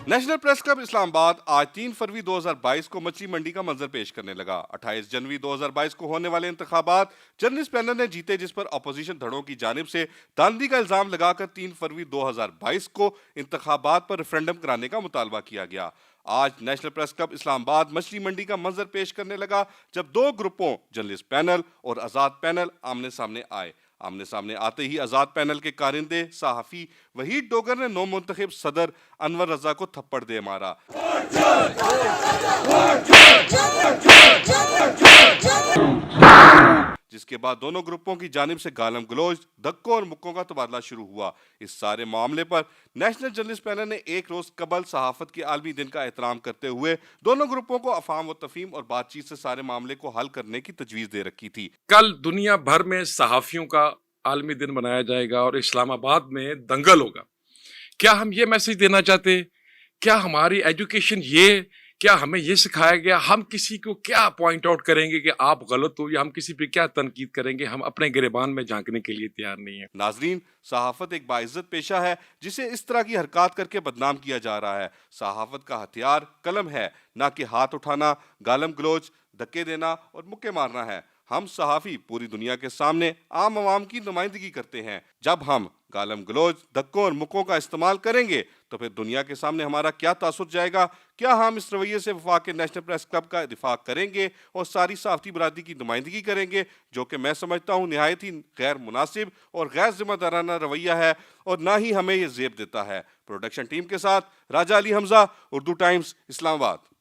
National press club اسلام آباد آج 3 فروری 2022 کو مچھلی منڈی کا منظر پیش کرنے لگا۔ 28 جنوری 2022 کو ہونے والے انتخابات جرنلسٹ پینل نے جیتے، جس پر اپوزیشن دھڑوں کی جانب سے دھاندلی کا الزام لگا کر 3 فروری 2022 کو انتخابات پر ریفرنڈم کرانے کا مطالبہ کیا گیا۔ آج نیشنل پریس کلب اسلام آباد مچھلی منڈی کا منظر پیش کرنے لگا جب دو گروپوں جرنلسٹ پینل اور آزاد پینل آمنے سامنے آئے۔ آمنے سامنے آتے ہی آزاد پینل کے کارندے صحافی وحید ڈوگر نے نو منتخب صدر انور رضا کو تھپڑ دے مارا، جس کے بعد دونوں گروپوں کی جانب سے گالم گلوچ، دھکوں اور مکوں کا تبادلہ شروع ہوا۔ اس سارے معاملے پر نیشنل جرنلسٹ پینل نے ایک روز قبل صحافت کے عالمی دن کا احترام کرتے ہوئے دونوں گروپوں کو افہام و تفہیم اور بات چیت سے سارے معاملے کو حل کرنے کی تجویز دے رکھی تھی۔ کل دنیا بھر میں صحافیوں کا عالمی دن منایا جائے گا اور اسلام آباد میں دنگل ہوگا۔ کیا ہم یہ میسج دینا چاہتے؟ کیا ہماری ایجوکیشن کیا ہمیں یہ سکھایا گیا؟ ہم کسی کو کیا پوائنٹ آؤٹ کریں گے کہ آپ غلط ہو، یا ہم کسی پہ کیا تنقید کریں گے؟ ہم اپنے گریبان میں جھانکنے کے لیے تیار نہیں ہیں۔ ناظرین، صحافت ایک باعزت پیشہ ہے جسے اس طرح کی حرکات کر کے بدنام کیا جا رہا ہے۔ صحافت کا ہتھیار قلم ہے، نہ کہ ہاتھ اٹھانا، گالم گلوچ، دھکے دینا اور مکے مارنا ہے۔ ہم صحافی پوری دنیا کے سامنے عام عوام کی نمائندگی کرتے ہیں۔ جب ہم گالم گلوچ، دھکوں اور مکوں کا استعمال کریں گے تو پھر دنیا کے سامنے ہمارا کیا تاثر جائے گا؟ کیا ہم اس رویے سے وفاق نیشنل پریس کلب کا دفاع کریں گے اور ساری صحافتی برادری کی نمائندگی کریں گے، جو کہ میں سمجھتا ہوں نہایت ہی غیر مناسب اور غیر ذمہ دارانہ رویہ ہے، اور نہ ہی ہمیں یہ زیب دیتا ہے۔ پروڈکشن ٹیم کے ساتھ راجہ علی حمزہ، اردو ٹائمز، اسلام آباد۔